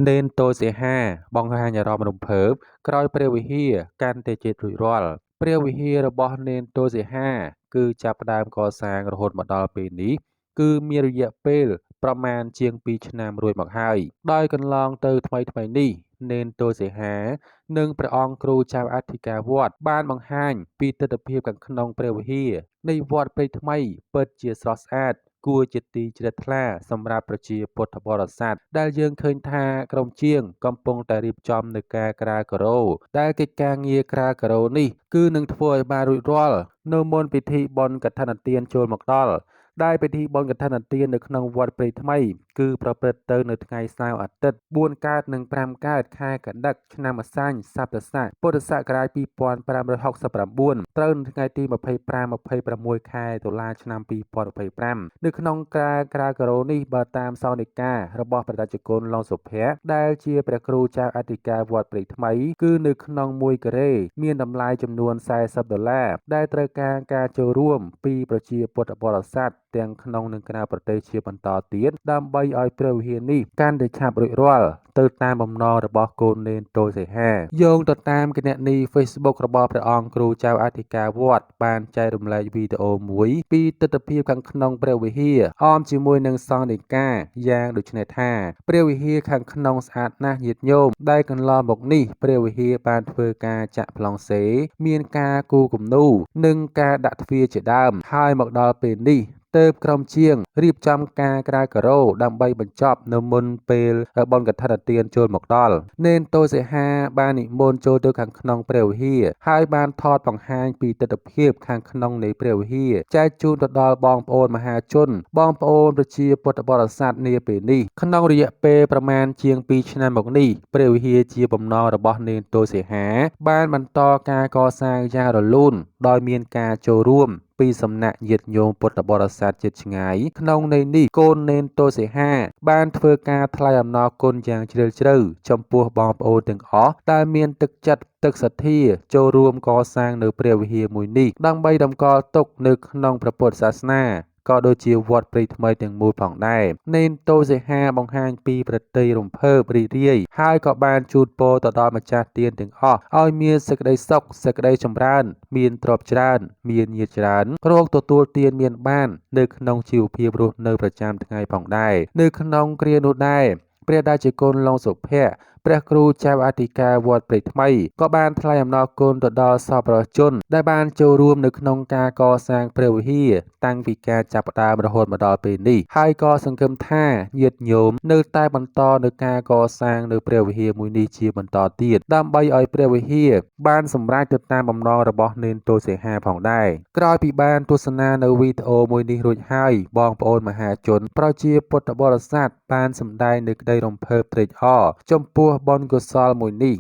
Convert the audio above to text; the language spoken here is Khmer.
នេនតូសីហាបង្ហាញអារម្មណ៍រំភើបក្រោយព្រះវិហារកាន់តែជិតរួចរាល់ព្រះវិហាររបស់នេនតូសីហាគឺចាប់ផ្ដើមកសាងរហូតមកដល់ពេលនេះគឺមានរយៈពេលប្រមាណជាង2ឆ្នាំរួចមកហើយដោយកន្លងទៅថ្មីនេះនេនតូសីហានិងព្រះអង្គគ្រូចៅអធិការវត្តបានបង្ហាញពីទស្សនវិជ្ជាខាងក្នុងព្រះវិហារនៃវត្តព្រៃថ្មីពិតជាស្រស់ស្អាតគួរជាទីជ្រះថ្លាសម្រាប់ប្រជាពុទ្ធបរិស័ទដែលយើងឃើញថាក្រុមជាងកំពុងតែរៀបចំនៅការក្រាលការ៉ូដែលកិច្ចការងារក្រាលការ៉ូនេះគឺនឹងធ្វើឲ្យបានរួចរាល់នៅមុនពិធីបុណ្យកឋិនទានចូលមកដល់ដែលពិធីបុណ្យកឋិនទាននៅក្នុងវត្តព្រៃថ្មីគឺប្រព្រឹត្តទៅនៅថ្ងៃសៅរ៍អាទិត្យ4កើតនិង5កើតខែកដឹកឆ្នាំអសាញ់ស័ព្ទស័កពុទ្ធសករាជ2569ត្រូវនៅថ្ងៃទី25-26ខែតុលាឆ្នាំ2025នៅក្នុងការក្រាលការ៉ូនេះបើតាមសោនិការបស់ព្រះរាជគុណឡុងសុភ័ក្រដែលជាព្រះគ្រូចៅអធិការវត្តព្រៃថ្មីគឺនៅក្នុងមួយការ៉េមានតម្លៃចំនួន$40ដែលត្រូវការចូលរួមពីប្រជាពុទ្ធបរិស័ទទាំងក្នុងនិងក្រៅប្រទេសជាបន្តទៀតដើម្បីឲ្យព្រះវិហារនេះកាន់តែឆាប់រួចរាល់ទៅតាមបំណងរបស់កូននេនតូសីហាយោងទៅតាមគណនី Facebook របស់ព្រះអង្គគ្រូចៅអធិការវត្តបានចែករំលែកវីដេអូមួយពីទស្សនវិជ្ជាខាងក្នុងព្រះវិហារអមជាមួយនឹងសង្ឃដីកាយ៉ាងដូចនេះថាព្រះវិហារខាងក្នុងស្អាតណាស់ញាតិញោមដែលកន្លងមកនេះព្រះវិហារបានធ្វើការចាក់ប្លង់សេមានការគូរគំនូរនិងការដាក់ទ្វារជាដើមហើយមកដល់ពេលនេះទើបក្រុមជាងរៀបចំការក្រាលការ៉ូដើម្បីបញ្ចប់នៅមុនពេលបុណ្យកឋិនទានចូលមកដល់នេនតូសីហាបាននិមន្តចូលទៅខាងក្នុងព្រះវិហារហើយបានថតបង្ហាញពីទស្សនវិជ្ជាខាងក្នុងនៃព្រះវិហារចែកជូនទៅដល់បងប្អូនមហាជនបងប្អូនប្រជាពុទ្ធបរិស័ទនាពេលនេះក្នុងរយៈពេលប្រមាណជាង2ឆ្នាំមកនេះព្រះវិហារជាបំណងរបស់នេនតូសីហាបានបន្តការកសាងយ៉ាងរលូនដោយមានការចូលរួមពីសំណាក់ញាតិញោមពុទ្ធបរិស័ទជិតឆ្ងាយក្នុងន័យនេះកូននេនតូសីហាបានធ្វើការថ្លែងអំណរគុណយ៉ាងជ្រាលជ្រៅចំពោះបងប្អូនទាំងអស់ដែលមានទឹកចិត្តទឹកសទ្ធាចូលរួមកសាងនៅព្រះវិហារមួយនេះដើម្បីតម្កល់ទុកនៅក្នុងព្រះពុទ្ធសាសនាក៏ដូចជាវត្តព្រៃថ្មីទាំងមូលផងដែរនេនតូសីហាបង្ហាញពីប្រតិយរំភើបរីករាយហើយក៏បានជូនពរទៅដល់ម្ចាស់ទានទាំងអស់ឲ្យមានសេចក្តីសុខសេចក្តីចម្រើនមានទ្រព្យច្រើនមានញាតិច្រើនរកទទួលទានមានបាននៅក្នុងជីវភាពរស់នៅប្រចាំថ្ងៃផងដែរនៅក្នុងគ្រានោះដែរព្រះរាជគុណឡុងសុភ័ក្រព្រះគ្រូចៅអធិការវត្តព្រៃថ្មីក៏បានថ្លែងអំណរគុណទៅដល់សប្បុរសជនដែលបានចូលរួមនៅក្នុងការកសាងព្រះវិហារតាំងពីការចាប់ផ្ដើមរហូតមកដល់ពេលនេះហើយក៏សង្ឃឹមថាញាតិញោមនៅតែបន្តនៅការកសាងនៅព្រះវិហារមួយនេះជាបន្តទៀតដើម្បីឲ្យព្រះវិហារបានសម្រេចទៅតាមបំណងរបស់នេនតូសីហាផងដែរក្រោយពីបានទស្សនានៅវីដេអូមួយនេះរួចហើយបងប្អូនមហាជនប្រជាពុទ្ធបរិស័ទបានសម្ដែងនូវក្តីរំភើបត្រេកអរចំពោះបុណ្យកុសលមួយនេះ